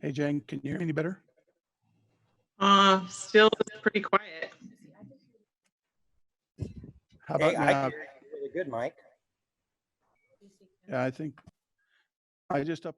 Hey, Jen, can you hear me any better? Still pretty quiet. How about Hey, I now? can hear you really good, Mike. Yeah, I think I just up.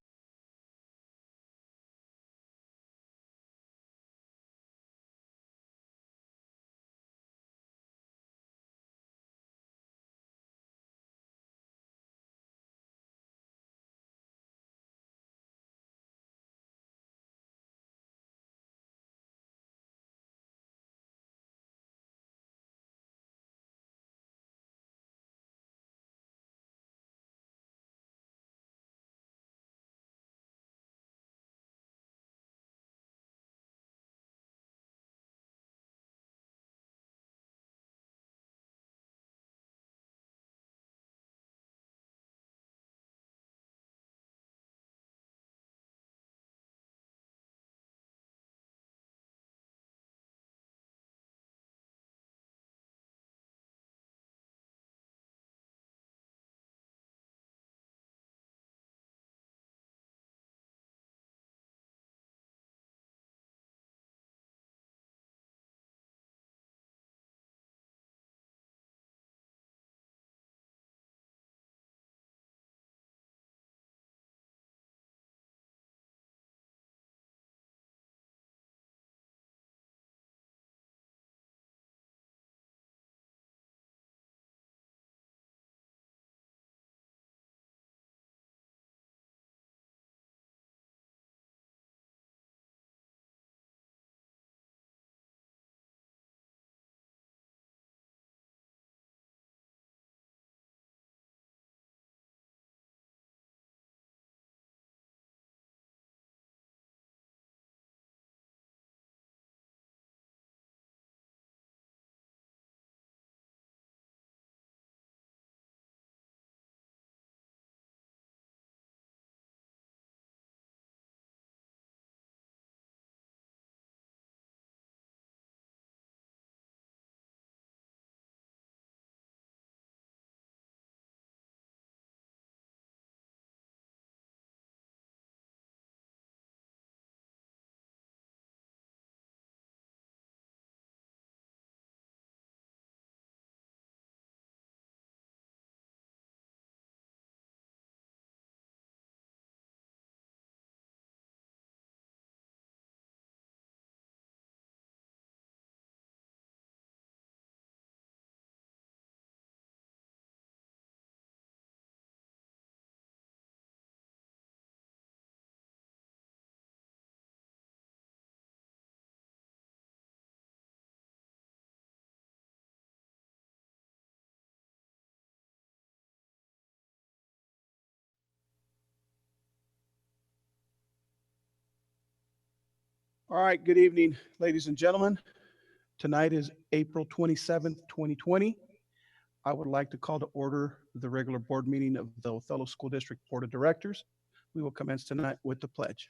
All right, good evening, ladies and gentlemen. Tonight is April 27th, 2020. I would like to call to order the regular board meeting of the Othello School District Board of Directors. We will commence tonight with the pledge.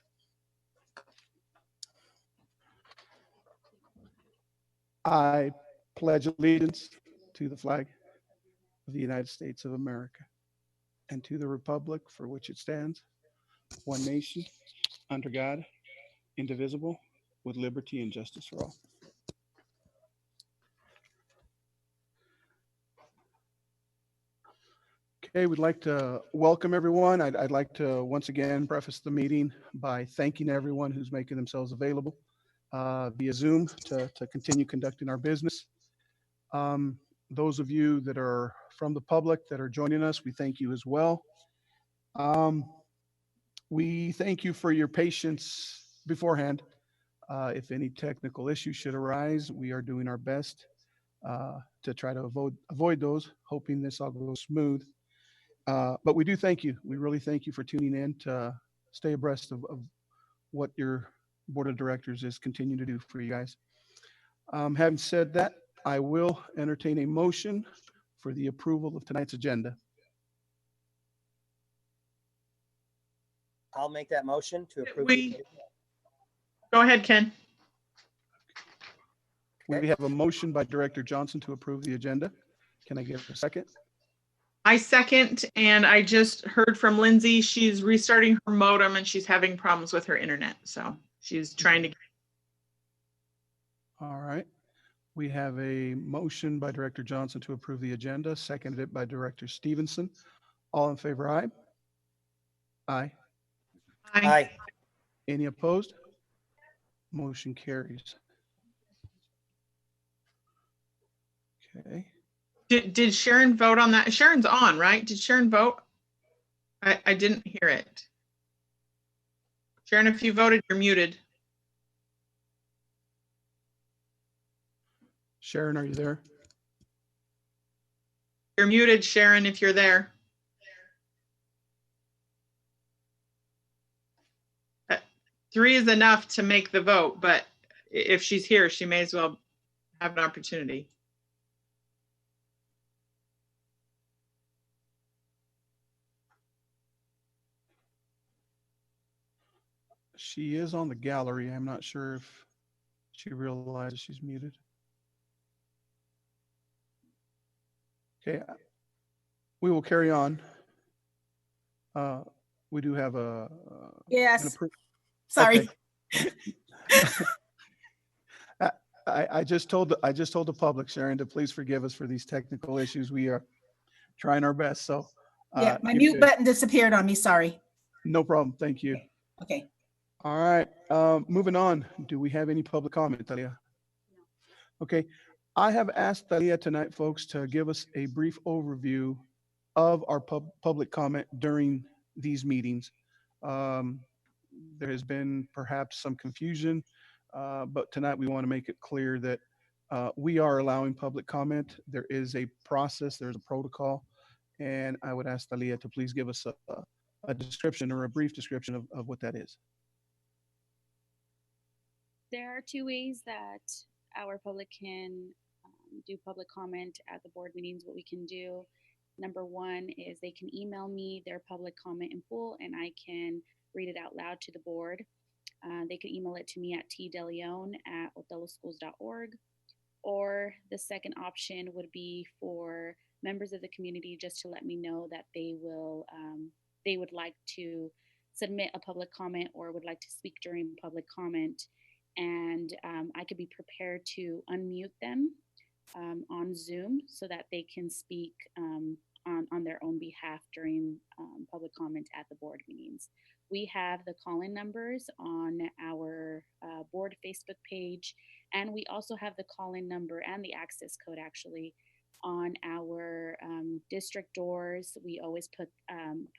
I pledge allegiance to the flag of the United States of America and to the republic for which it stands, one nation, under God, indivisible, with liberty and justice for all. Okay, we'd like to welcome everyone. I'd like to once again preface the meeting by thanking everyone who's making themselves available via Zoom to continue conducting our business. Those of you that are from the public that are joining us, we thank you as well. We thank you for your patience beforehand. If any technical issues should arise, we are doing our best to try to avoid those, hoping this all goes smooth. But we do thank you. We really thank you for tuning in to stay abreast of what your board of directors is continuing to do for you guys. Having said that, I will entertain a motion for the approval of tonight's agenda. I'll make that motion to approve. Go ahead, Ken. We have a motion by Director Johnson to approve the agenda. Can I get a second? I second, and I just heard from Lindsay. She's restarting her modem and she's having problems with her internet. So she's trying to. All right. We have a motion by Director Johnson to approve the agenda, seconded by Director Stevenson. All in favor, aye? Aye. Aye. Any opposed? Motion carries. Okay. Did Sharon vote on that? Sharon's on, right? Did Sharon vote? I didn't hear it. Sharon, if you voted, you're muted. Sharon, are you there? You're muted, Sharon, if you're there. Three is enough to make the vote, but if she's here, she may as well have an opportunity. She is on the gallery. I'm not sure if she realizes she's muted. Okay, we will carry on. We do have a. Yes. Sorry. Okay. I just told the public, Sharon, to please forgive us for these technical issues. We are trying our best. So Yeah, my mute button disappeared on me. Sorry. No problem. Thank you. Okay. All right. Moving on. Do we have any public comment, Talia? Okay. I have asked Talia tonight, folks, to give us a brief overview of our public comment during these meetings. There has been perhaps some confusion, but tonight we want to make it clear that we are allowing public comment. There is a process, there's a protocol, and I would ask Talia to please give us a description or a brief description of what that is. There are two ways that our public can do public comment at the board meetings. What we can do, number one, is they can email me their public comment in full and I can read it out loud to the board. They can email it to me at tdeleon@oteloschools.org. Or the second option would be for members of the community just to let me know that they would like to submit a public comment or would like to speak during public comment. And I could be prepared to unmute them on Zoom so that they can speak on their own behalf during public comment at the board meetings. We have the call-in numbers on our board Facebook page, and we also have the call-in number and the access code actually on our district doors. We always put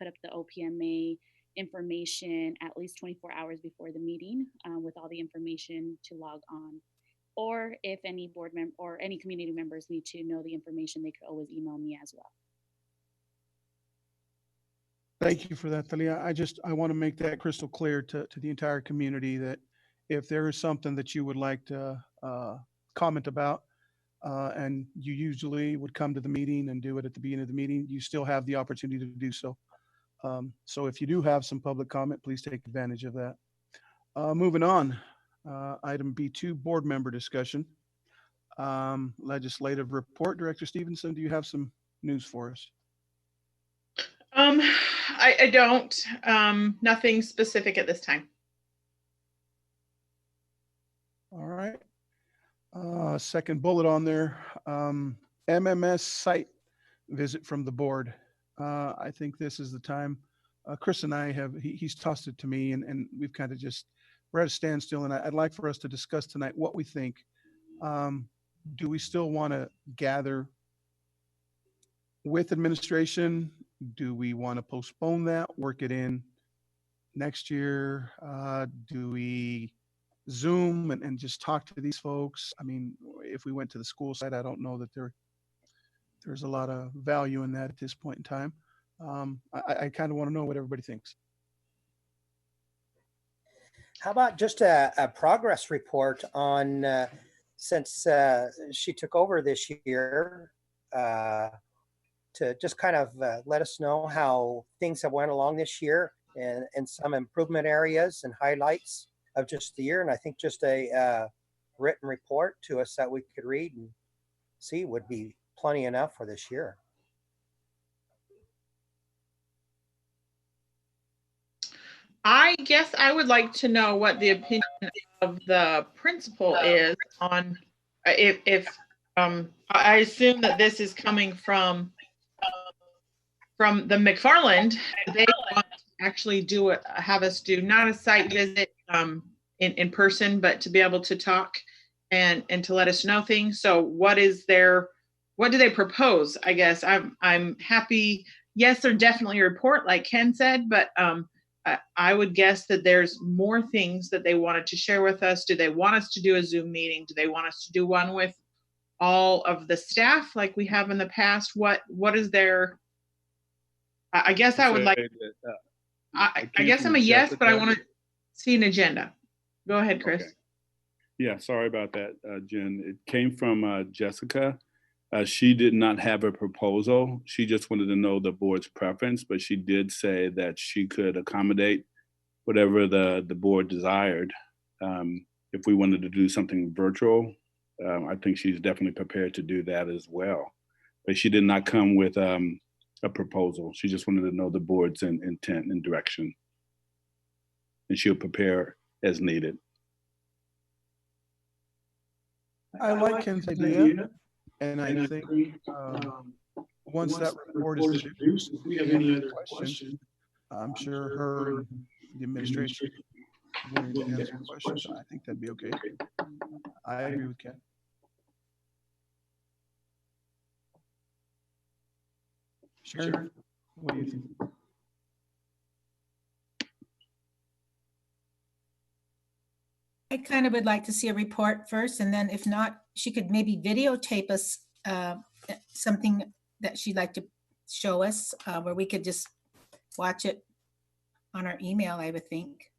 up the OPMA information at least 24 hours before the meeting with all the information to log on. Or if any board member or any community members need to know the information, they could always email me as well. Thank you for that, Talia. I want to make that crystal clear to the entire community that if there is something that you would like to comment about, and you usually would come to the meeting and do it at the beginning of the meeting, you still have the opportunity to do so. So if you do have some public comment, please take advantage of that. Moving on, item B2, board member discussion. Legislative report. Director Stevenson, do you have some news for us? I don't. Nothing specific at this time. All right. Second bullet on there, MMS site visit from the board. I think this is the time. Chris and I he's tossed it to me and we've kind of we're at a standstill, and I'd like for us to discuss tonight what we think. Do we still want to gather with administration? Do we want to postpone that, work it in next year? Do we Zoom and just talk to these folks? I mean, if we went to the school site, I don't know that there's a lot of value in that at this point in time. I kind of want to know what everybody thinks. How about just a progress report on, since she took over this year, to just kind of let us know how things have went along this year and some improvement areas and highlights of just the year. And I think just a written report to us that we could read and see would be plenty enough for this year. I guess I would like to know what the opinion of the principal is on if I assume that this is coming from the McFarland. They want to actually have us do not a site visit in person, but to be able to talk and to let us know things. So what do they propose? I guess I'm happy. Yes, they're definitely a report, like Ken said, but I would guess that there's more things that they wanted to share with us. Do they want us to do a Zoom meeting? Do they want us to do one with all of the staff like we have in the past? What is their, I guess I would like, I guess I'm a yes, but I want to see an agenda. Go ahead, Chris. Okay. Yeah, sorry about that, Jen. It came from Jessica. She did not have a proposal. She just wanted to know the board's preference, but she did say that she could accommodate whatever the board desired. If we wanted to do something virtual, I think she's definitely prepared to do that as well. But she did not come with a proposal. She just wanted to know the board's intent and direction. And she'll prepare as needed. I like Ken's idea, and I think once that report is produced, if we have any other questions, I'm sure her and the administration will willing to answer questions. I think that'd be okay. I agree with Ken. Sharon, what do you think? I kind of would like to see a report first, and then if not, she could maybe videotape us something that she'd like to show us where we could just watch it on our email, I would think.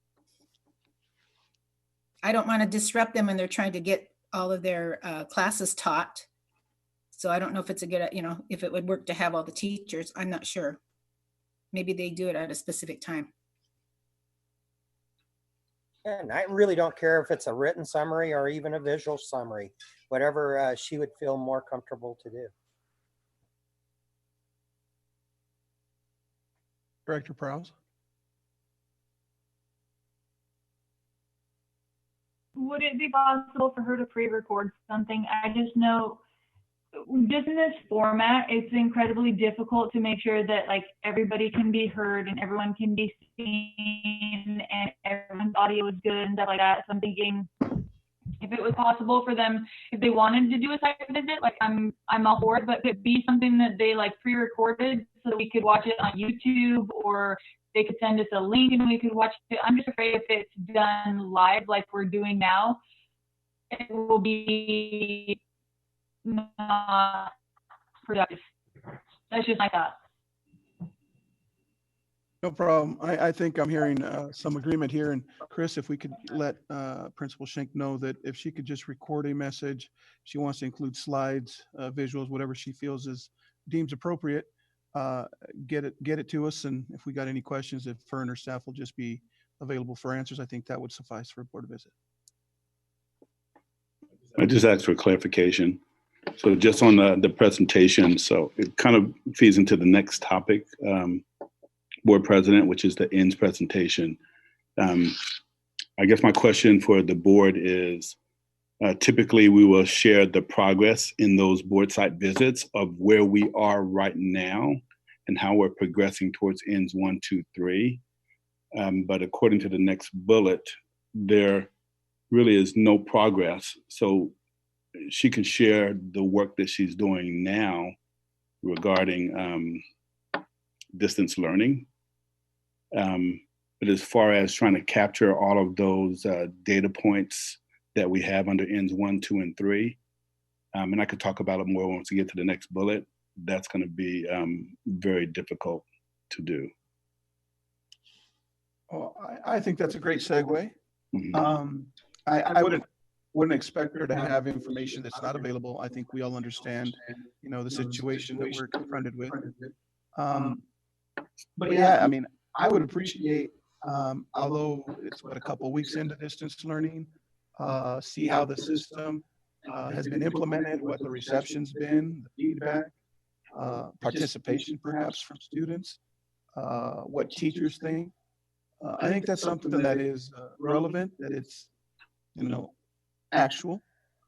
I don't want to disrupt them when they're trying to get all of their classes taught. So I don't know if it's a good, if it would work to have all the teachers. I'm not sure. Maybe they do it at a specific time. And I really don't care if it's a written summary or even a visual summary, whatever she would feel more comfortable to do. Director Prowse? Would it be possible for her to pre-record something? I just know, just in this format, it's incredibly difficult to make sure that like everybody can be heard and everyone can be seen and everyone's audio is good and stuff like that. So I'm thinking if it was possible for them, if they wanted to do a site visit, like I'm all for it, but could it be something that they like pre-recorded so that we could watch it on YouTube, or they could send us a link and we could watch it. I'm just afraid if it's done live like we're doing now, it will be not productive. That's just my thought. No problem. I think I'm hearing some agreement here. And Chris, if we could let Principal Schenk know that if she could just record a message, she wants to include slides, visuals, whatever she feels deems appropriate, get it to us. And if we got any questions, if her and her staff will just be available for answers, I think that would suffice for a board visit. I just asked for clarification. So just on the presentation, so it kind of feeds into the next topic, Board President, which is the ends presentation. I guess my question for the board is, typically we will share the progress in those board site visits of where we are right now and how we're progressing towards ends 1, 2, 3. But according to the next bullet, there really is no progress. So she can share the work that she's doing now regarding distance learning. But as far as trying to capture all of those data points that we have under ends 1, 2, and 3, and I could talk about it more once we get to the next bullet, that's going to be very difficult to do. Well, I think that's a great segue. Mm-hmm. I wouldn't expect her to have information that's not available. I think we all understand, the situation that we're confronted with. But yeah, I mean, I would appreciate, although it's a couple of weeks into distance learning, see how the system has been implemented, what the reception's been, the feedback, participation perhaps from students, what teachers think. I think that's something that is relevant, that it's, actual.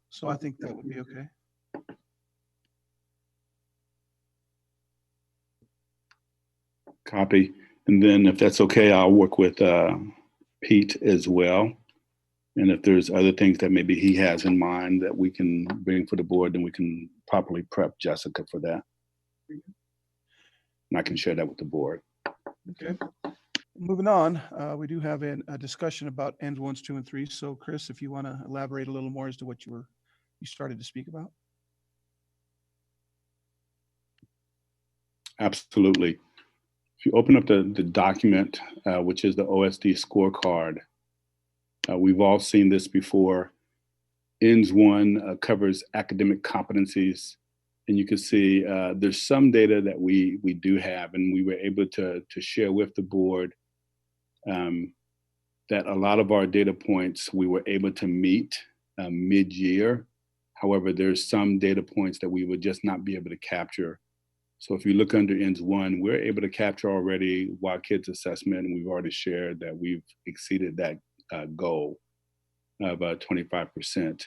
So I think that would be okay. Copy. And then if that's okay, I'll work with Pete as well. And if there's other things that maybe he has in mind that we can bring for the board, then we can properly prep Jessica for that. And I can share that with the board. Okay. Moving on, we do have a discussion about ends 1, 2, and 3. So Chris, if you want to elaborate a little more as to what you started to speak about. Absolutely. If you open up the document, which is the OSD scorecard, we've all seen this before. ends 1 covers academic competencies. And you can see there's some data that we do have, and we were able to share with the board that a lot of our data points we were able to meet mid-year. However, there's some data points that we would just not be able to capture. So if you look under ends 1, we're able to capture already Wild Kids assessment, and we've already shared that we've exceeded that goal of 25%.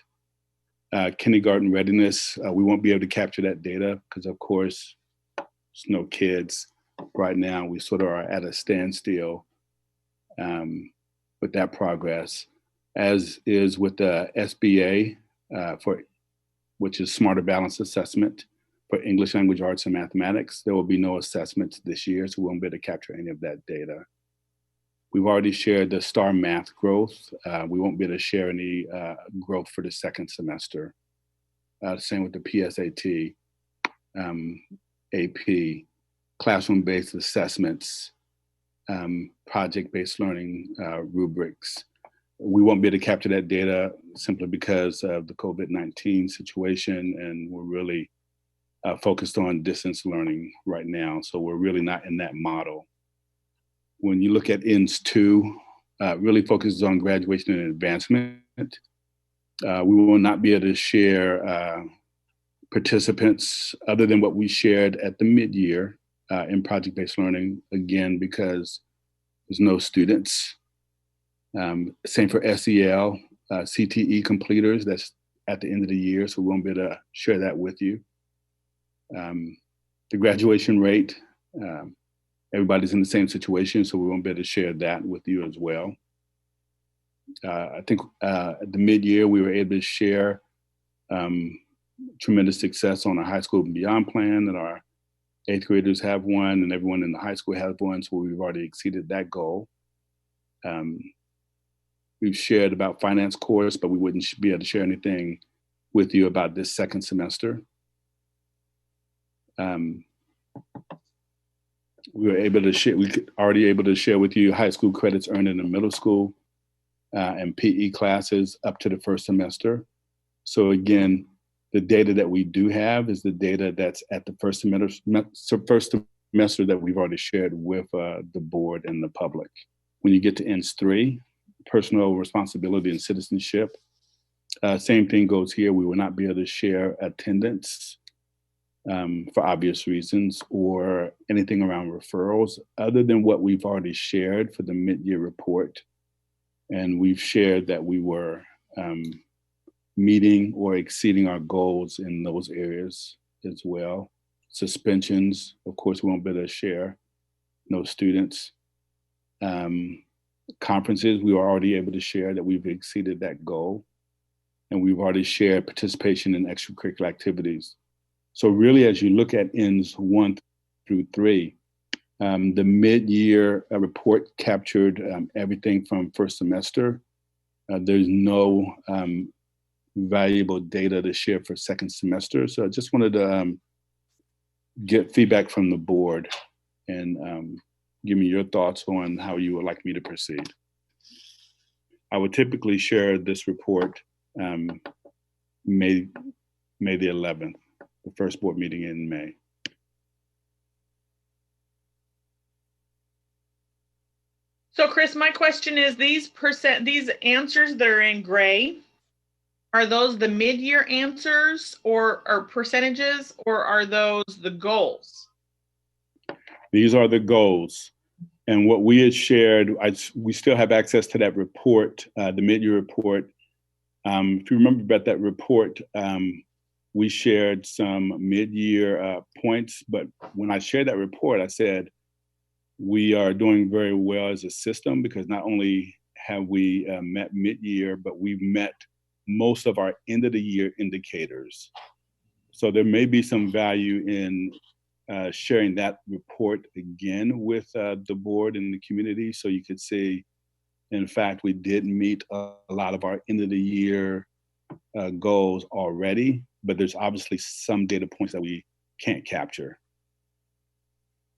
Kindergarten readiness, we won't be able to capture that data because, of course, there's no kids right now. We sort of are at a standstill with that progress, as is with the SBA, which is Smarter Balanced Assessment for English Language Arts and Mathematics. There will be no assessments this year, so we won't be able to capture any of that data. We've already shared the STAR math growth. We won't be able to share any growth for the second semester. Same with the PSAT, AP, classroom-based assessments, project-based learning rubrics. We won't be able to capture that data simply because of the COVID-19 situation, and we're really focused on distance learning right now. So we're really not in that model. When you look at ends 2, really focuses on graduation and advancement. We will not be able to share participants other than what we shared at the mid-year in project-based learning, again, because there's no students. Same for SEL, CTE completers, that's at the end of the year, so we won't be able to share that with you. The graduation rate, everybody's in the same situation, so we won't be able to share that with you as well. I think at the mid-year, we were able to share tremendous success on our high school and beyond plan, that our 8th graders have one and everyone in the high school has one, so we've already exceeded that goal. We've shared about finance course, but we wouldn't be able to share anything with you about this second semester. We were able to share, already able to share with you high school credits earned in the middle school and PE classes up to the first semester. So again, the data that we do have is the data that's at the first semester that we've already shared with the board and the public. When you get to ends 3, personal responsibility and citizenship, same thing goes here. We will not be able to share attendance for obvious reasons or anything around referrals other than what we've already shared for the mid-year report. And we've shared that we were meeting or exceeding our goals in those areas as well. Suspensions, of course, we won't be able to share. No students. Conferences, we were already able to share that we've exceeded that goal. And we've already shared participation in extracurricular activities. So really, as you look at ends 1 through 3, the mid-year report captured everything from first semester. There's no valuable data to share for second semester. So I just wanted to get feedback from the board and give me your thoughts on how you would like me to proceed. I would typically share this report May the 11th, the first board meeting in May. So Chris, my question is, these answers that are in gray, are those the mid-year answers or percentages, or are those the goals? These are the goals. And what we had shared, we still have access to that report, the mid-year report. If you remember about that report, we shared some mid-year points, but when I shared that report, I said, we are doing very well as a system because not only have we met mid-year, but we've met most of our end of the year indicators. So there may be some value in sharing that report again with the board and the community, so you could see, in fact, we did meet a lot of our end of the year goals already, but there's obviously some data points that we can't capture.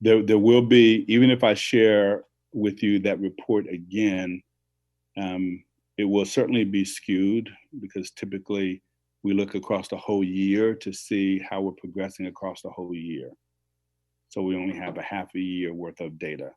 There will be, even if I share with you that report again, it will certainly be skewed because typically we look across the whole year to see how we're progressing across the whole year. So we only have a half a year worth of data.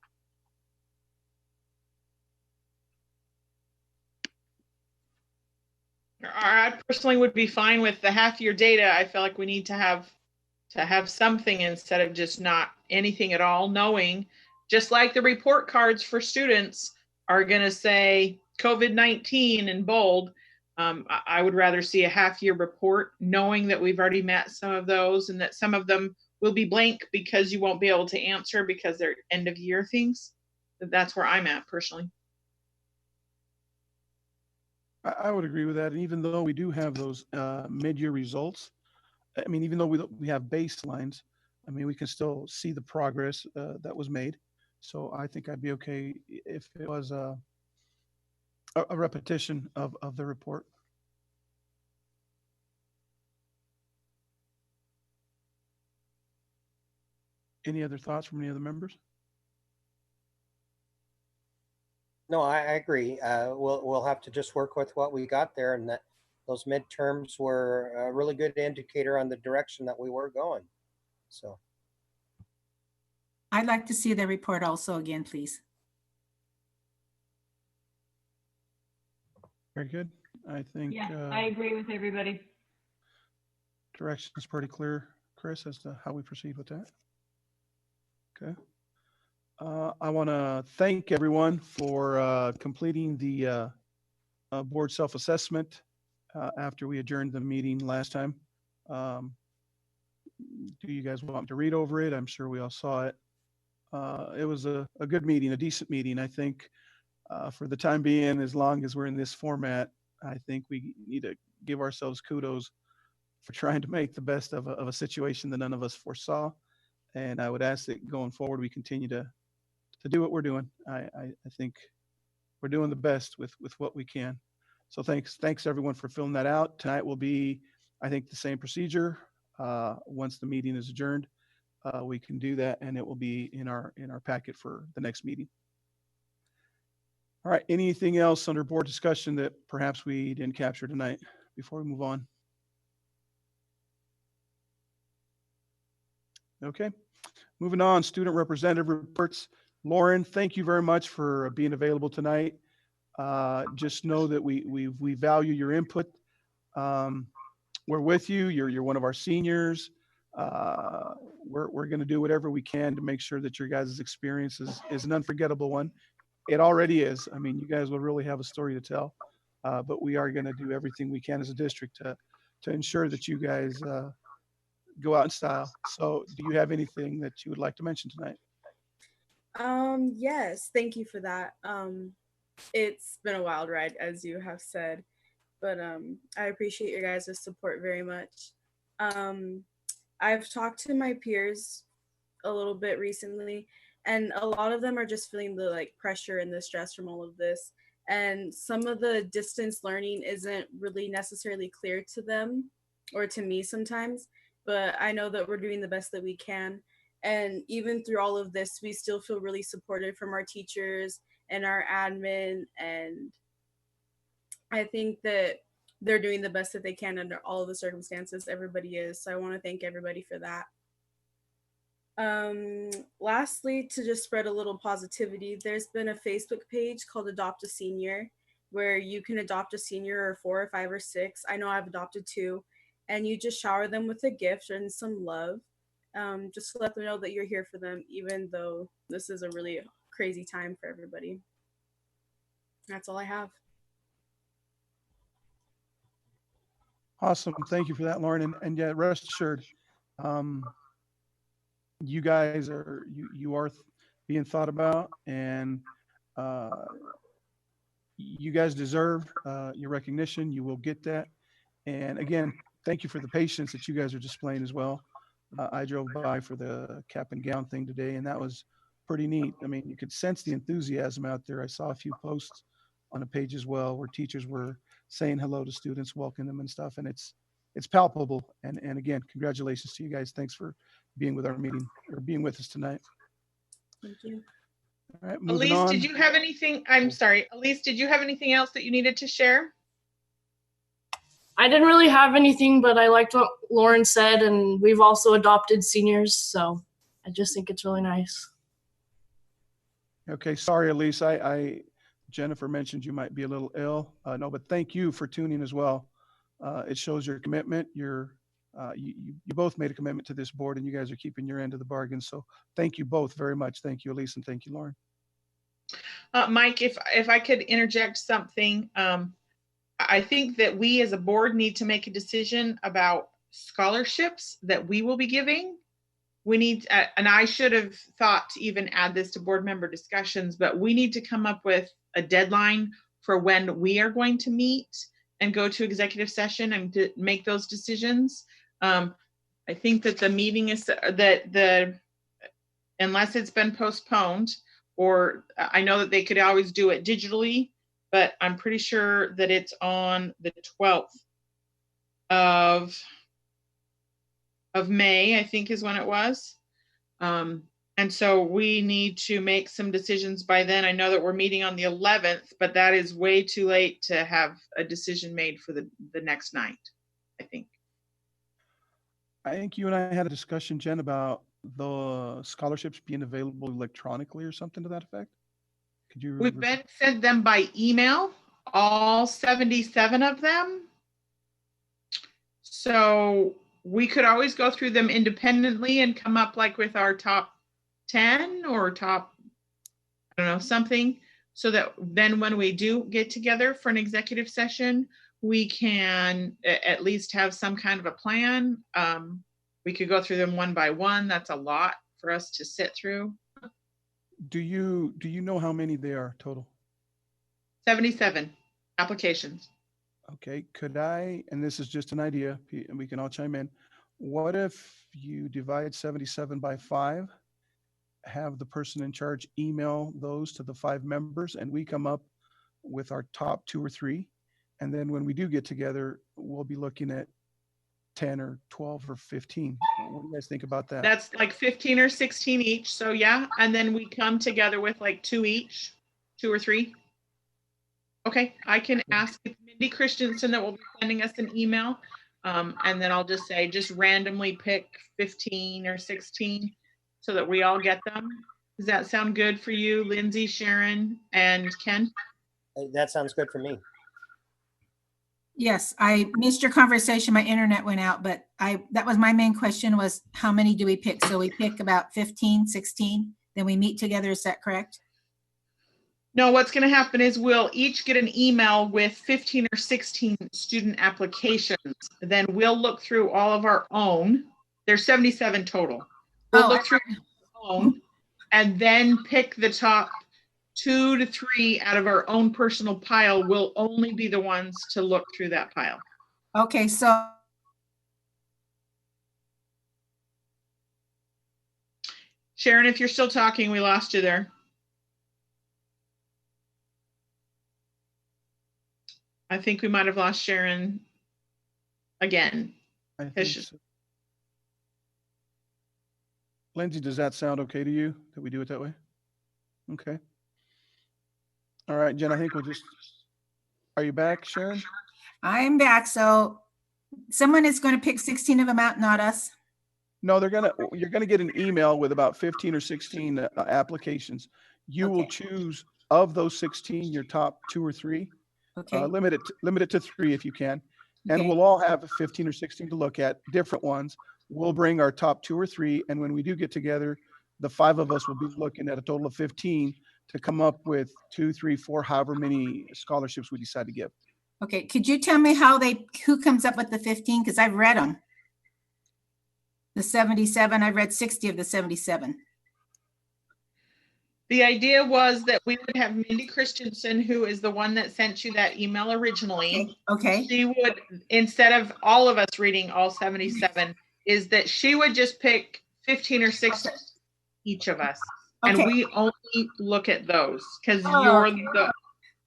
I personally would be fine with the half-year data. I feel like we need to have something instead of just not anything at all, knowing, just like the report cards for students are going to say COVID-19 in bold. I would rather see a half-year report, knowing that we've already met some of those and that some of them will be blank because you won't be able to answer because they're end-of-year things. That's where I'm at personally. I would agree with that. And even though we do have those mid-year results, I mean, even though we have baselines, I mean, we can still see the progress that was made. So I think I'd be okay if it was a repetition of the report. Any other thoughts from any other members? No, I agree. We'll have to just work with what we got there, and that those midterms were a really good indicator on the direction that we were going. So I'd like to see the report also again, please. Very good. I think Yeah, I agree with everybody. direction is pretty clear, Chris, as to how we proceed with that. Okay. I want to thank everyone for completing the board self-assessment after we adjourned the meeting last time. Do you guys want to read over it? I'm sure we all saw it. It was a good meeting, a decent meeting. I think for the time being, as long as we're in this format, I think we need to give ourselves kudos for trying to make the best of a situation that none of us foresaw. And I would ask that going forward, we continue to do what we're doing. I think we're doing the best with what we can. So thanks everyone for filling that out. Tonight will be, I think, the same procedure. Once the meeting is adjourned, we can do that, and it will be in our packet for the next meeting. All right. Anything else under board discussion that perhaps we didn't capture tonight before we move on? Okay. Moving on, student representative reports. Lauren, thank you very much for being available tonight. Just know that we value your input. We're with you. You're one of our seniors. We're going to do whatever we can to make sure that your guys' experience is an unforgettable one. It already is. I mean, you guys will really have a story to tell, but we are going to do everything we can as a district to ensure that you guys go out in style. So do you have anything that you would like to mention tonight? Yes, thank you for that. It's been a wild ride, as you have said, but I appreciate your guys' support very much. I've talked to my peers a little bit recently, and a lot of them are just feeling the pressure and the stress from all of this. And some of the distance learning isn't really necessarily clear to them or to me sometimes, but I know that we're doing the best that we can. And even through all of this, we still feel really supported from our teachers and our admin. And I think that they're doing the best that they can under all of the circumstances. Everybody is. So I want to thank everybody for that. Lastly, to just spread a little positivity, there's been a Facebook page called Adopt a Senior, where you can adopt a senior or 4 or 5 or 6. I know I've adopted 2, and you just shower them with a gift and some love. Just to let them know that you're here for them, even though this is a really crazy time for everybody. That's all I have. Awesome. Thank you for that, Lauren. And yeah, rest assured, you guys are, you are being thought about, and you guys deserve your recognition. You will get that. And again, thank you for the patience that you guys are displaying as well. I drove by for the cap and gown thing today, and that was pretty neat. I mean, you could sense the enthusiasm out there. I saw a few posts on the page as well where teachers were saying hello to students, welcoming them and stuff, and it's palpable. And again, congratulations to you guys. Thanks for being with our meeting, or being with us tonight. Thank you. All right, moving Elise, on. did you have anything? I'm sorry, Elise, did you have anything else that you needed to share? I didn't really have anything, but I liked what Lauren said, and we've also adopted seniors, so I just think it's really nice. Okay, sorry, Elise. Jennifer mentioned you might be a little ill. No, but thank you for tuning as well. It shows your commitment. You both made a commitment to this board, and you guys are keeping your end of the bargain. So thank you both very much. Thank you, Elise, and thank you, Lauren. Mike, if I could interject something, I think that we as a board need to make a decision about scholarships that we will be giving. We need, and I should have thought to even add this to board member discussions, but we need to come up with a deadline for when we are going to meet and go to executive session and to make those decisions. I think that the meeting is unless it's been postponed, or I know that they could always do it digitally, but I'm pretty sure that it's on the 12th of May, I think is when it was. And so we need to make some decisions by then. I know that we're meeting on the 11th, but that is way too late to have a decision made for the next night, I think. I think you and I had a discussion, Jen, about the scholarships being available electronically or something to that effect. Could you? We've been sent them by email, all 77 of them. So we could always go through them independently and come up like with our top 10 or top, I don't know, something, so that then when we do get together for an executive session, we can at least have some kind of a plan. We could go through them one by one. That's a lot for us to sit through. Do you know how many they are total? 77 applications. Okay, could I, and this is just an idea, and we can all chime in. What if you divide 77 by 5, have the person in charge email those to the 5 members, and we come up with our top 2 or 3. And then when we do get together, we'll be looking at 10 or 12 or 15. What do you guys think about that? That's like 15 or 16 each. So yeah, and then we come together with like 2 each, 2 or 3. Okay, I can ask Mindy Christensen that will be sending us an email. And then I'll just say, just randomly pick 15 or 16 so that we all get them. Does that sound good for you, Lindsay, Sharon, and Ken? That sounds good for me. Yes, I missed your conversation. My internet went out, but that was my main question, was how many do we pick? So we pick about 15, 16, then we meet together. Is that correct? No, what's going to happen is we'll each get an email with 15 or 16 student applications. Then we'll look through all of our own. There's 77 total. We'll look through our own and then pick the top 2 to 3 out of our own personal pile. Will only be the ones to look through that pile. Okay, so Sharon, if you're still talking, we lost you there. I think we might have lost Sharon again. I think so. Lindsay, does that sound okay to you, that we do it that way? Okay. All right, Jen, I think we'll just, are you back, Sharon? I'm back. So someone is going to pick 16 of them out, not us. No, you're gonna get an email with about 15 or 16 applications. You will choose of those 16 your top 2 or 3. Okay. Limit it to 3 if you can, and Okay. we'll all have 15 or 16 to look at, different ones. We'll bring our top 2 or 3, and when we do get together, the 5 of us will be looking at a total of 15 to come up with 2, 3, 4, however many scholarships we decide to give. Okay, could you tell me who comes up with the 15? Because I've read them. The 77, I read 60 of the 77. The idea was that we would have Mindy Christensen, who is the one that sent you that email originally. Okay, She would, instead of all of us reading all 77, is that she would just pick 15 or 16 each of us. And Okay. we only look at those because Oh,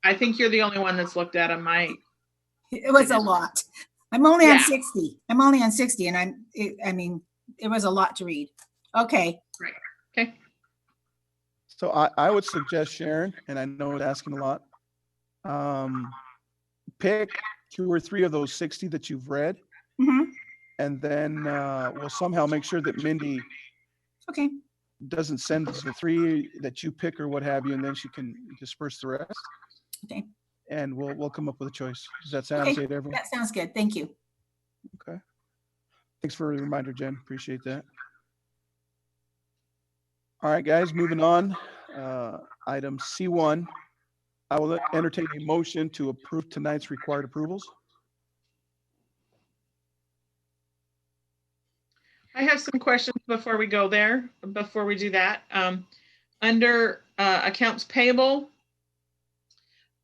I think you're the only one that's looked at them. it was a lot. I'm only on Yeah. 60. I'm only on 60 and I mean, it was a lot to read. Okay. Right. Okay. So I would suggest, Sharon, and I know it's asking a lot, pick 2 or 3 of those 60 that you've read, Mhm. and then we'll somehow make sure that Mindy Okay. doesn't send us the 3 that you pick or what have you, and then she can disperse the rest. Okay. And we'll come up with a choice. Does that sound Okay. okay to everyone? That sounds good. Thank you. Okay. Thanks for the reminder, Jen. Appreciate that. All right, guys, moving on. Item C1, I will entertain a motion to approve tonight's required approvals. I have some questions before we go there, before we do that. Under accounts payable,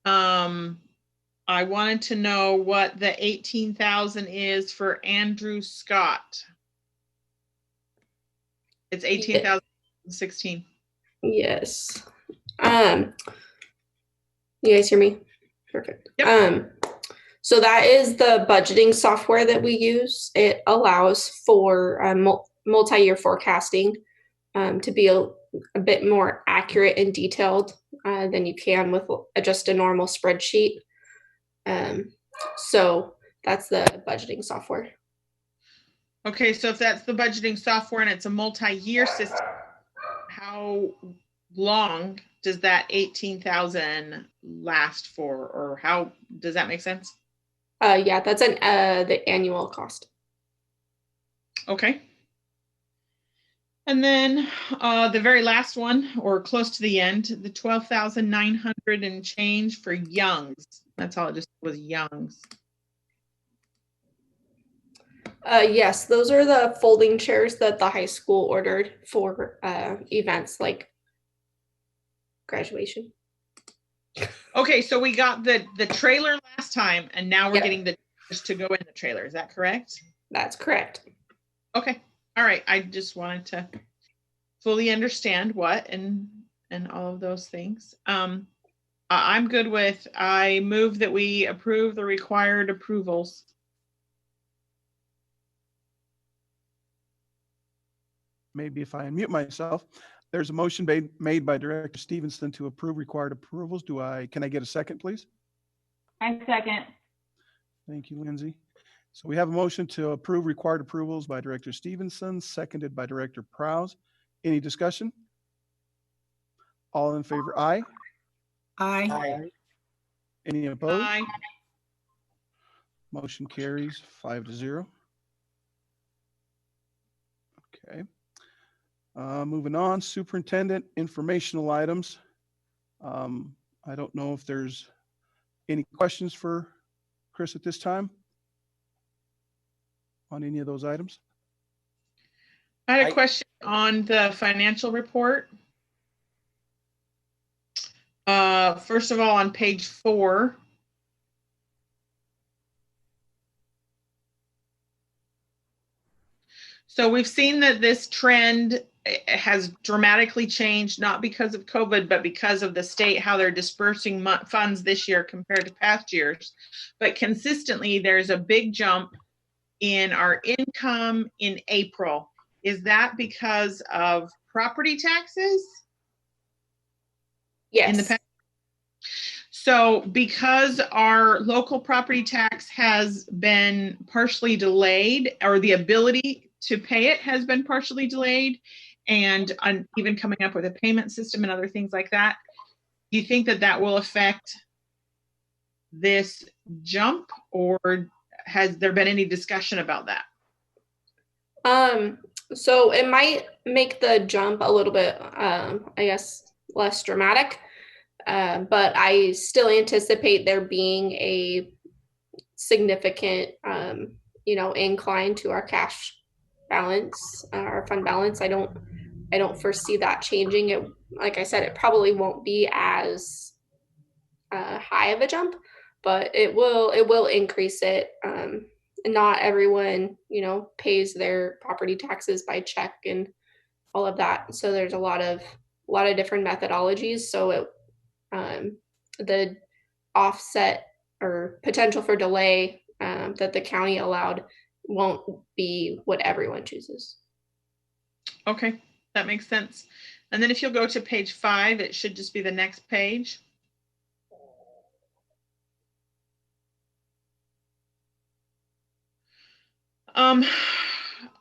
I wanted to know what the 18,000 is for Andrew Scott. It's 18,016. Yes. You guys hear me? Perfect. Yep. So that is the budgeting software that we use. It allows for multi-year forecasting to be a bit more accurate and detailed than you can with just a normal spreadsheet. So that's the budgeting software. Okay, so if that's the budgeting software and it's a multi-year system, how long does that 18,000 last for, or how does that make sense? Yeah, that's the annual cost. Okay. And then the very last one, or close to the end, the 12,900 and change for Youngs. That's all it just was, Youngs. Yes, those are the folding chairs that the high school ordered for events like graduation. Okay, so we got the trailer last time, and now we're Yep. getting the chairs to go in the trailer. Is that correct? That's correct. Okay. All right. I just wanted to fully understand what and all of those things. I'm good with, I move that we approve the required approvals. Maybe if I unmute myself, there's a motion made by Director Stevenson to approve required approvals. Can I get a second, please? I second. Thank you, Lindsay. So we have a motion to approve required approvals by Director Stevenson, seconded by Director Prowse. Any discussion? All in favor, aye. Aye. Any opposed? Aye. Motion carries 5-0. Okay. Moving on, superintendent informational items. I don't know if there's any questions for Chris at this time on any of those items. I had a question on the financial report. First of all, on page 4. So we've seen that this trend has dramatically changed, not because of COVID, but because of the state, how they're dispersing funds this year compared to past years. But consistently, there's a big jump in our income in April. Is that because of property taxes? Yes. In the past? So because our local property tax has been partially delayed, or the ability to pay it has been partially delayed, and even coming up with a payment system and other things like that, do you think that that will affect this jump, or has there been any discussion about that? So it might make the jump a little bit, I guess, less dramatic, but I still anticipate there being a significant, incline to our cash balance, our fund balance. I don't foresee that changing. It, like I said, it probably won't be as high of a jump, but it will increase it. Not everyone, pays their property taxes by check and all of that. So there's a lot of different methodologies. So the offset or potential for delay that the county allowed won't be what everyone chooses. Okay, that makes sense. And then if you'll go to page 5, it should just be the next page.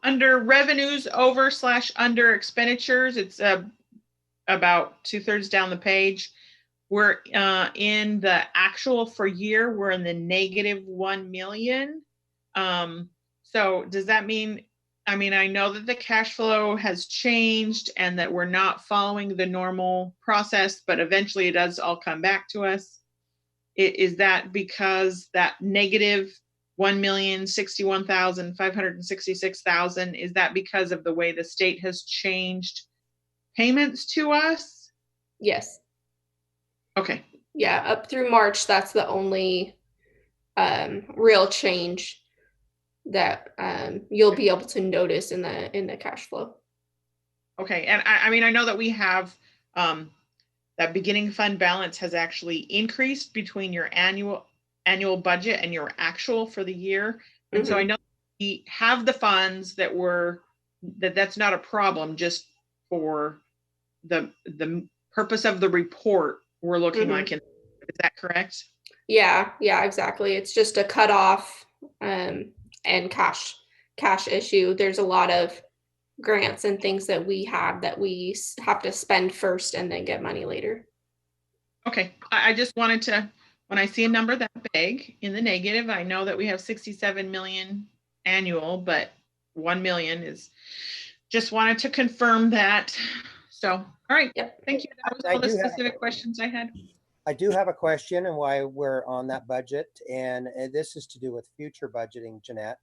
Under revenues over/under expenditures, it's about 2/3 down the page. We're in the actual for year, we're in the -1 million. So does that mean, I know that the cash flow has changed and that we're not following the normal process, but eventually it does all come back to us. Is that because that -1,061,566,000, is that because of the way the state has changed payments to us? Yes. Okay. Yeah, up through March, that's the only real change that you'll be able to notice in the cash flow. Okay, and I know that we have that beginning fund balance has actually increased between your annual budget and your actual for the year. And so I know we have the funds that's not a problem, just for the purpose of the report we're looking like. Is that correct? Yeah, exactly. It's just a cutoff and cash issue. There's a lot of grants and things that we have to spend first and then get money later. Okay, I just wanted to, when I see a number that big in the negative, I know that we have 67 million annual, but 1 million is, just wanted to confirm that. So, all right. Yep. Thank you. That was all the specific questions I had. I do have a question, and why we're on that budget, and this is to do with future budgeting, Jeanette.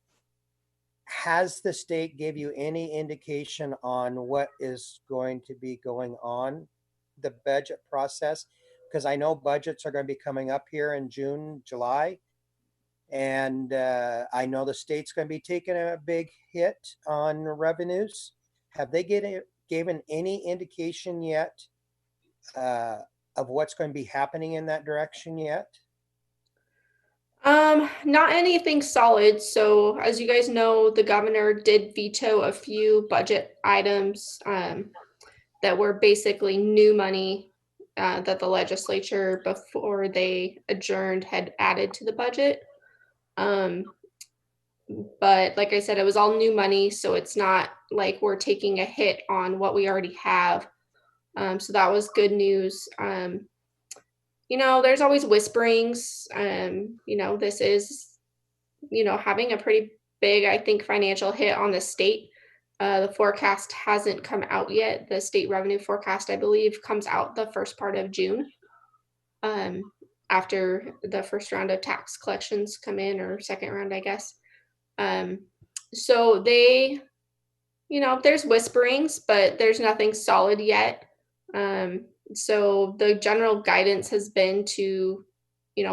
Has the state give you any indication on what is going to be going on the budget process? Because I know budgets are going to be coming up here in June, July, and I know the state's going to be taking a big hit on revenues. Have they given any indication yet of what's going to be happening in that direction yet? Not anything solid. So as you guys know, the governor did veto a few budget items that were basically new money that the legislature, before they adjourned, had added to the budget. But like I said, it was all new money, so it's not like we're taking a hit on what we already have. So that was good news. There's always whisperings. This is, having a pretty big, I think, financial hit on the state. The forecast hasn't come out yet. The state revenue forecast, I believe, comes out the first part of June, after the first round of tax collections come in, or second round, I guess. So they, there's whisperings, but there's nothing solid yet. So the general guidance has been to,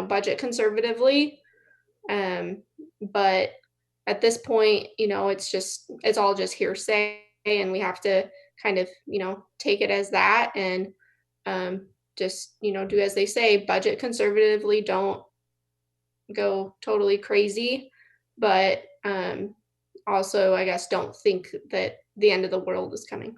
budget conservatively. But at this point, it's all just hearsay, and we have to kind of, take it as that, and just, do as they say, budget conservatively, don't go totally crazy, but also, I guess, don't think that the end of the world is coming.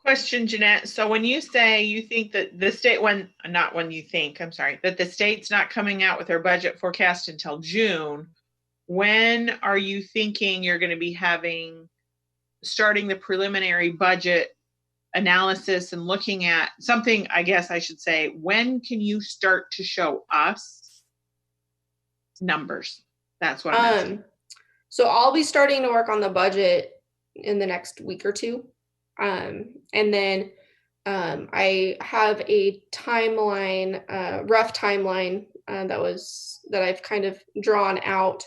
Question, Jeanette. So when you say you think that the state, that the state's not coming out with their budget forecast until June, when are you thinking you're going to be starting the preliminary budget analysis and looking at something? I guess I should say, when can you start to show us numbers? That's what I'm asking. So I'll be starting to work on the budget in the next week or two. And then I have a timeline, rough timeline that I've kind of drawn out,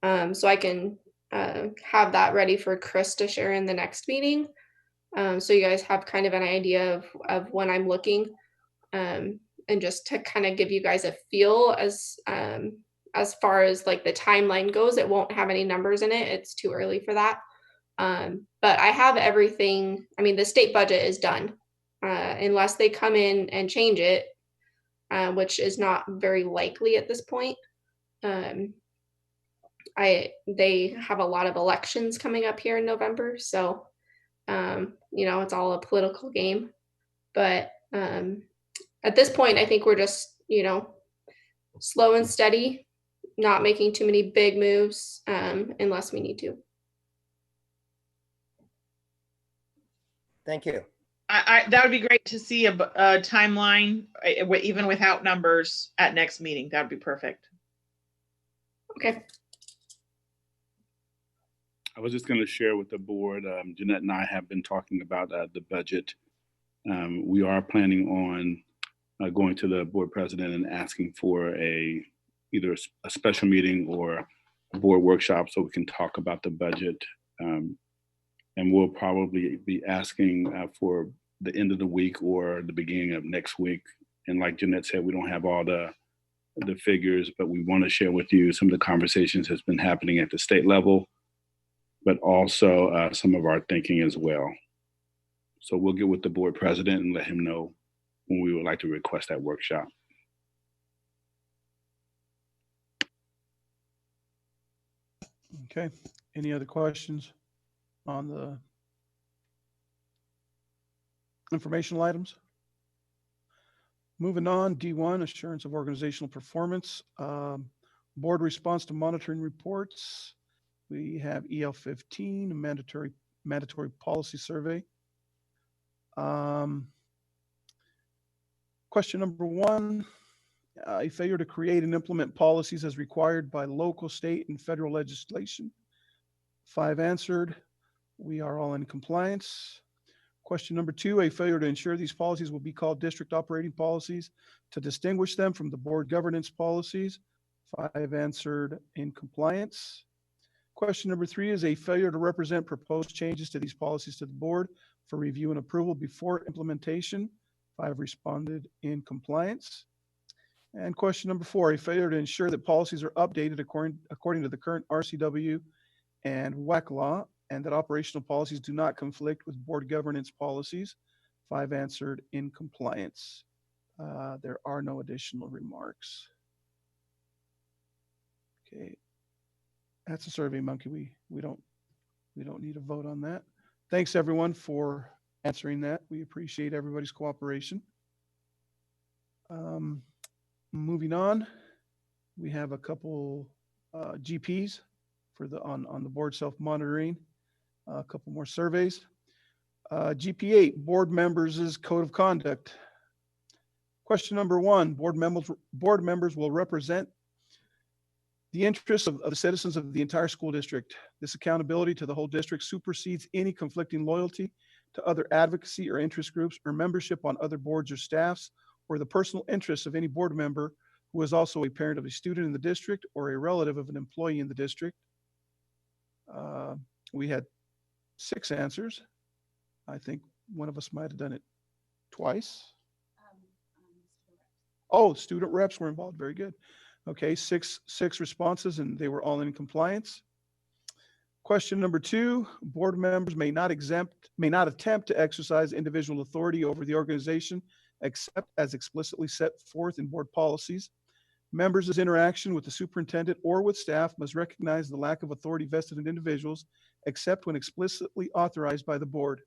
so I can have that ready for Chris to share in the next meeting. So you guys have kind of an idea of when I'm looking, and just to kind of give you guys a feel as far as like the timeline goes. It won't have any numbers in it. It's too early for that. But I have everything. I mean, the state budget is done, unless they come in and change it, which is not very likely at this point. They have a lot of elections coming up here in November, so it's all a political game. But at this point, I think we're just slow and steady, not making too many big moves unless we need to. Thank you. That would be great to see a timeline, even without numbers, at next meeting. That would be perfect. Okay. I was just going to share with the board, Jeanette and I have been talking about the budget. We are planning on going to the board president and asking for either a special meeting or a board workshop so we can talk about the budget. And we'll probably be asking for the end of the week or the beginning of next week. And like Jeanette said, we don't have all the figures, but we want to share with you some of the conversations that's been happening at the state level, but also some of our thinking as well. So we'll get with the board president and let him know when we would like to request that workshop. Okay, any other questions on the informational items? Moving on, D1, assurance of organizational performance. Board response to monitoring reports. We have EL15, a mandatory policy survey. Question number 1, a failure to create and implement policies as required by local, state, and federal legislation. 5 answered. We are all in compliance. Question number 2, a failure to ensure these policies will be called district operating policies to distinguish them from the board governance policies. 5 answered in compliance. Question number 3 is a failure to represent proposed changes to these policies to the board for review and approval before implementation. 5 responded in compliance. And question number 4, a failure to ensure that policies are updated according to the current RCW and WAC law, and that operational policies do not conflict with board governance policies. 5 answered in compliance. There are no additional remarks. Okay, that's a Survey Monkey. We don't need a vote on that. Thanks everyone for answering that. We appreciate everybody's cooperation. Moving on, we have a couple GPs for on the board self-monitoring. A couple more surveys. GP8, board members' code of conduct. Question number 1, board members will represent the interests of the citizens of the entire school district. This accountability to the whole district supersedes any conflicting loyalty to other advocacy or interest groups or membership on other boards or staffs, or the personal interests of any board member who is also a parent of a student in the district or a relative of an employee in the district. We had 6 answers. I think one of us might have done it twice. Oh, student reps were involved. Very good. Okay, six responses, and they were all in compliance. Question number 2, board members may not attempt to exercise individual authority over the organization except as explicitly set forth in board policies. Members' interaction with the superintendent or with staff must recognize the lack of authority vested in individuals except when explicitly authorized by the board.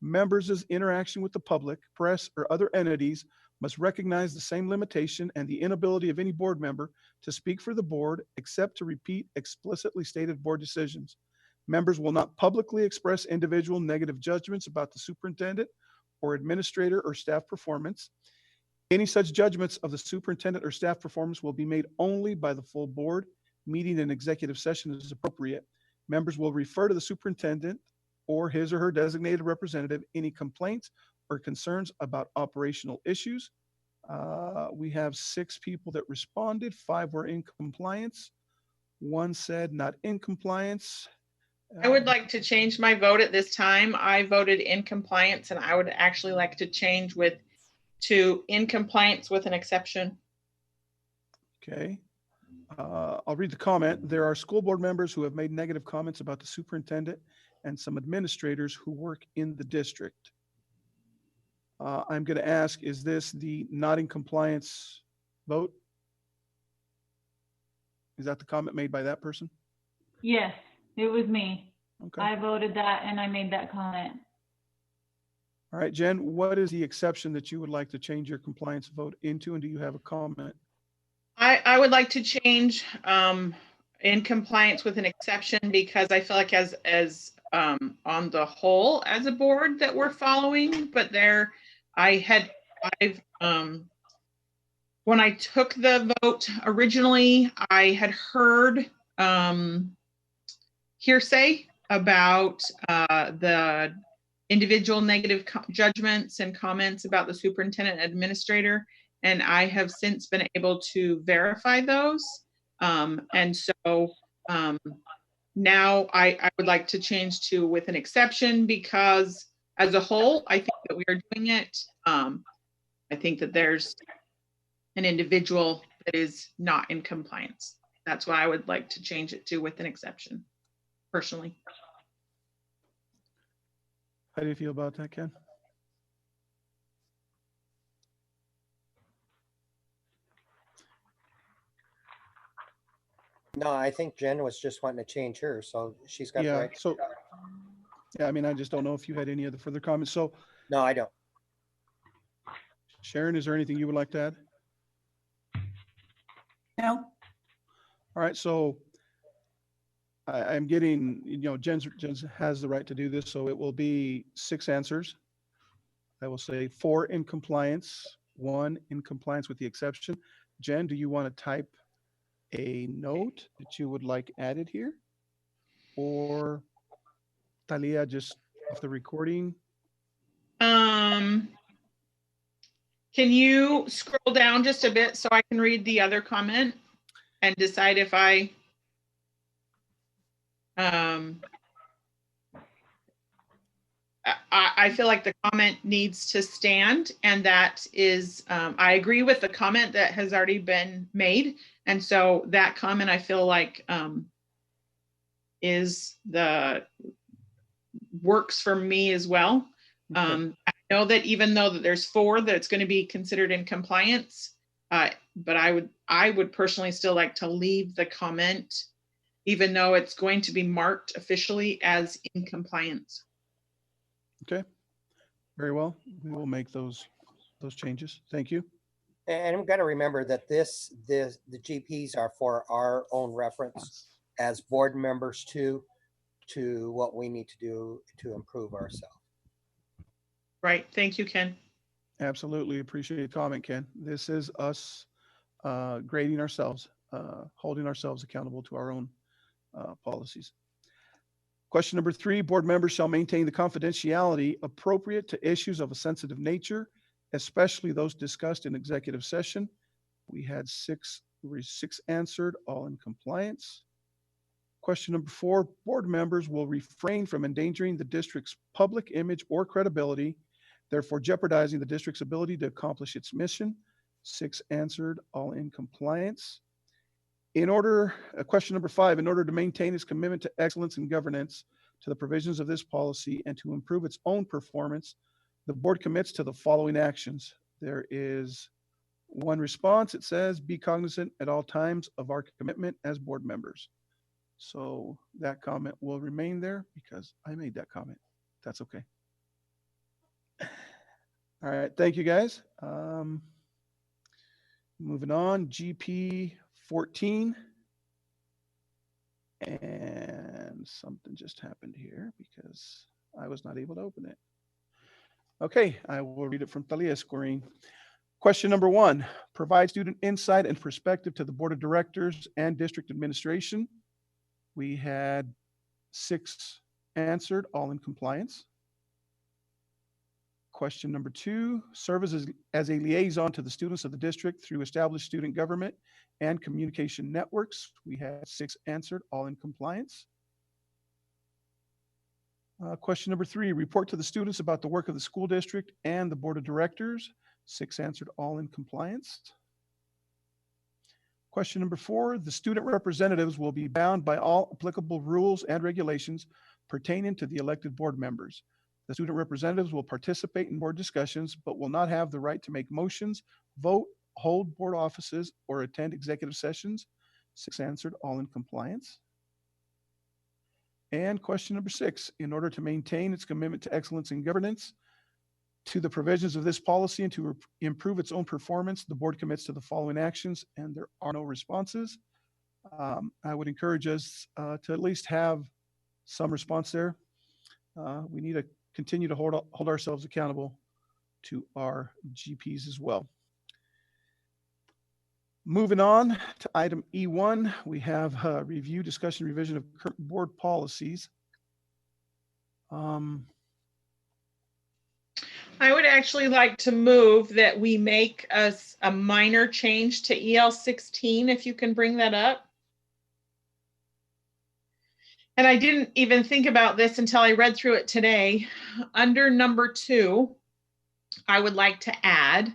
Members' interaction with the public, press, or other entities must recognize the same limitation and the inability of any board member to speak for the board except to repeat explicitly stated board decisions. Members will not publicly express individual negative judgments about the superintendent or administrator or staff performance. Any such judgments of the superintendent or staff performance will be made only by the full board, meeting in executive session as appropriate. Members will refer to the superintendent or his or her designated representative any complaints or concerns about operational issues. We have 6 people that responded. 5 were in compliance. 1 said not in compliance. I would like to change my vote at this time. I voted in compliance, and I would actually like to change to in compliance with an exception. Okay. I'll read the comment. There are school board members who have made negative comments about the superintendent and some administrators who work in the district. I'm going to ask, is this the not in compliance vote? Is that the comment made by that person? Yes, it was me. Okay. I voted that and I made that comment. All right, Jen, what is the exception that you would like to change your compliance vote into, and do you have a comment? I would like to change in compliance with an exception, because I feel like as on the whole as a board that we're following, but when I took the vote originally, I had heard hearsay about the individual negative judgments and comments about the superintendent administrator, and I have since been able to verify those. And so now I would like to change to with an exception, because as a whole, I think that we are doing it. I think that there's an individual that is not in compliance. That's why I would like to change it to with an exception, personally. How do you feel about that, Ken? No, I think Jen was just wanting to change her, so she's got the Yeah, right. so, yeah, I mean, I just don't know if you had any other further comments. So, No, I don't. Sharon, is there anything you would like to add? No? All right, so I'm getting, Jen has the right to do this, so it will be 6 answers. I will say 4 in compliance, 1 in compliance with the exception. Jen, do you want to type a note that you would like added here? Or Talia, just off the recording? Can you scroll down just a bit so I can read the other comment and decide if I feel like the comment needs to stand, and that is, I agree with the comment that has already been made. And so that comment, I feel like works for me as well. Okay. I know that even though that there's 4 that it's going to be considered in compliance, but I would personally still like to leave the comment, even though it's going to be marked officially as in compliance. Okay, very well. We will make those changes. Thank you. And I'm going to remember that the GPs are for our own reference as board members to what we need to do to improve ourselves. Right. Thank you, Ken. Absolutely appreciate your comment, Ken. This is us grading ourselves, holding ourselves accountable to our own policies. Question number 3, board members shall maintain the confidentiality appropriate to issues of a sensitive nature, especially those discussed in executive session. We had 6 answered, all in compliance. Question number 4, board members will refrain from endangering the district's public image or credibility, therefore jeopardizing the district's ability to accomplish its mission. 6 answered, all in compliance. Question number 5, in order to maintain its commitment to excellence and governance to the provisions of this policy and to improve its own performance, the board commits to the following actions. There is 1 response. It says, be cognizant at all times of our commitment as board members. So that comment will remain there because I made that comment. That's okay. All right. Thank you, guys. Moving on, GP 14. And something just happened here because I was not able to open it. Okay, I will read it from Talia's screen. Question number 1, provide student insight and perspective to the board of directors and district administration. We had 6 answered, all in compliance. Question number 2, serve as a liaison to the students of the district through established student government and communication networks. We had 6 answered, all in compliance. Question number 3, report to the students about the work of the school district and the board of directors. 6 answered, all in compliance. Question number 4, the student representatives will be bound by all applicable rules and regulations pertaining to the elected board members. The student representatives will participate in board discussions, but will not have the right to make motions, vote, hold board offices, or attend executive sessions. 6 answered, all in compliance. And question number 6, in order to maintain its commitment to excellence in governance, to the provisions of this policy and to improve its own performance, the board commits to the following actions, and there are no responses. I would encourage us to at least have some response there. We need to continue to hold ourselves accountable to our GPs as well. Moving on to item E1, we have review, discussion, revision of current board policies. I would actually like to move that we make a minor change to EL 16, if you can bring that up. And I didn't even think about this until I read through it today. Under number 2, I would like to add,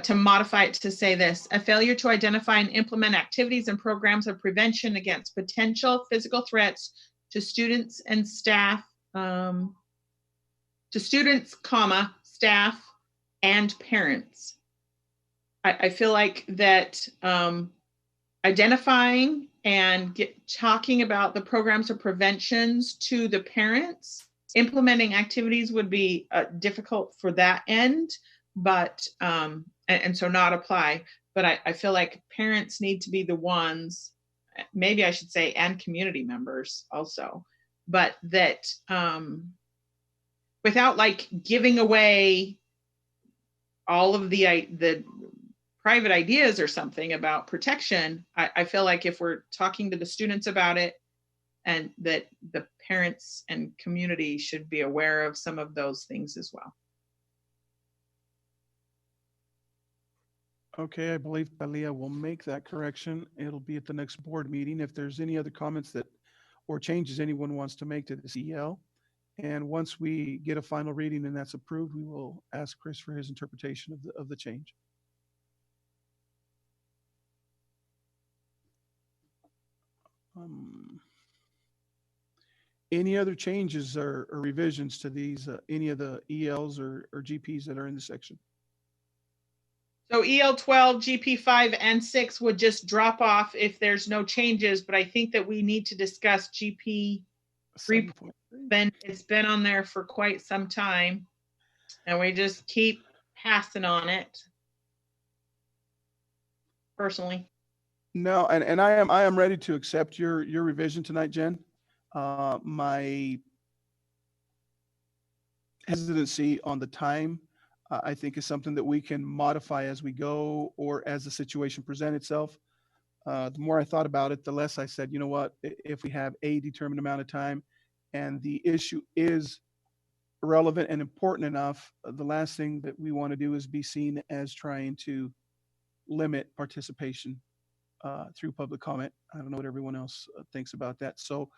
to modify it to say this: a failure to identify and implement activities and programs of prevention against potential physical threats to students and staff, to students, comma, staff, and parents. I feel like that identifying and talking about the programs of preventions to the parents, implementing activities would be difficult for that end, but and so not apply. But I feel like parents need to be the ones, maybe I should say, and community members also, but that without like giving away all of the private ideas or something about protection, I feel like if we're talking to the students about it, and that the parents and community should be aware of some of those things as well. Okay, I believe Talia will make that correction. It'll be at the next board meeting. If there's any other comments that or changes anyone wants to make to this EL, and once we get a final reading and that's approved, we will ask Chris for his interpretation of the change. Any other changes or revisions to these, any of the ELs or GPs that are in the section? So EL 12, GP 5, and 6 would just drop off if there's no changes, but I think that we need to discuss GP 3. It's been on there for quite some time, and we just keep passing on it. Personally. No, and I am ready to accept your revision tonight, Jen. My hesitancy on the time, I think, is something that we can modify as we go or as the situation presents itself. The more I thought about it, the less I said, you know what, if we have a determined amount of time and the issue is relevant and important enough, the last thing that we want to do is be seen as trying to limit participation through public comment. I don't know what everyone else thinks about that. So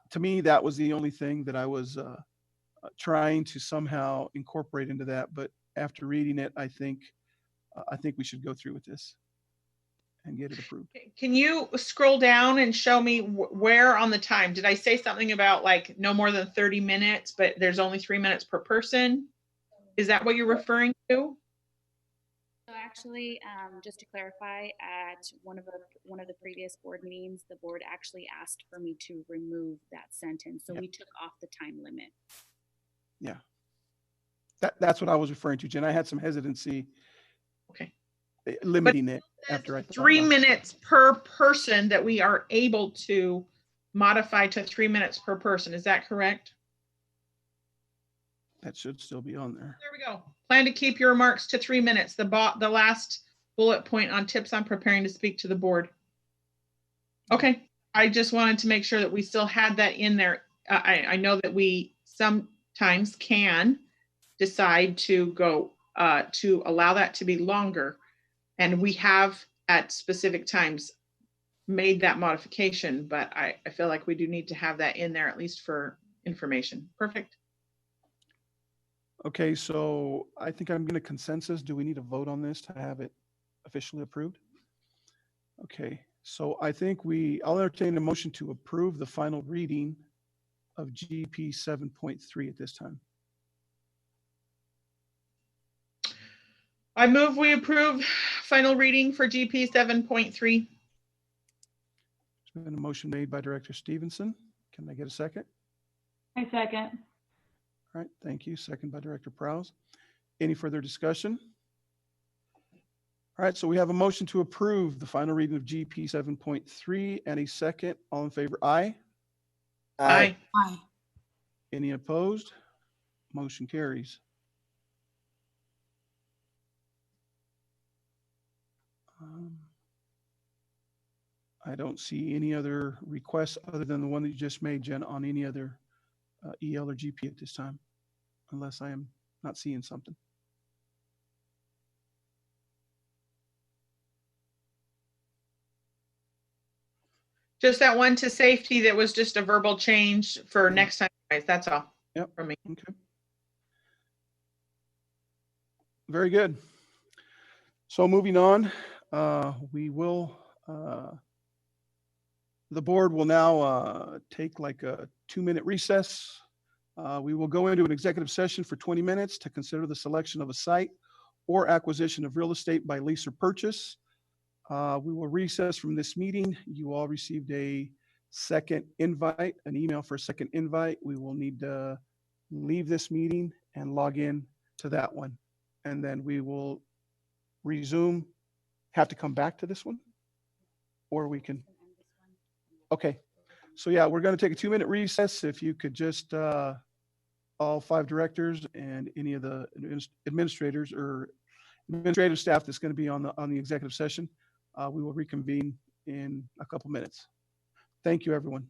to me, that was the only thing that I was trying to somehow incorporate into that. But after reading it, I think we should go through with this and get it approved. Can you scroll down and show me where on the time? Did I say something about like no more than 30 minutes, but there's only 3 minutes per person? Is that what you're referring to? So actually, just to clarify, at one of the previous board meetings, the board actually asked for me to remove that sentence. So we took off the time limit. Yeah. That's what I was referring to, Jen. I had some hesitancy. Okay. Limiting it after I 3 minutes per person that we are able to modify to 3 minutes per person. Is that correct? That should still be on there. There we go. Plan to keep your remarks to 3 minutes. The last bullet point on tips on preparing to speak to the board. Okay, I just wanted to make sure that we still had that in there. I know that we sometimes can decide to go to allow that to be longer. And we have at specific times made that modification, but I feel like we do need to have that in there at least for information. Perfect. Okay, so I think I'm going to consensus. Do we need a vote on this to have it officially approved? Okay, so I think I'll entertain a motion to approve the final reading of GP 7.3 at this time. I move we approve final reading for GP 7.3. There's been a motion made by Director Stevenson. Can I get a second? I second. All right, thank you. Second by Director Prowse. Any further discussion? All right, so we have a motion to approve the final reading of GP 7.3 and a second. All in favor, aye. Aye. Aye. Any opposed? Motion carries. I don't see any other requests other than the one that you just made, Jen, on any other EL or GP at this time, unless I am not seeing something. Just that one to safety that was just a verbal change for next time, guys. That's all. Yep. For me. Okay. Very good. So moving on, we will, the board will now take like a 2-minute recess. We will go into an executive session for 20 minutes to consider the selection of a site or acquisition of real estate by lease or purchase. We will recess from this meeting. You all received a second invite, an email for a second invite. We will need to leave this meeting and log in to that one. And then we will resume. Have to come back to this one? Or we can, okay. So yeah, we're going to take a 2-minute recess. If you could just, all 5 directors and any of the administrators or administrative staff that's going to be on the executive session, we will reconvene in a couple minutes. Thank you, everyone.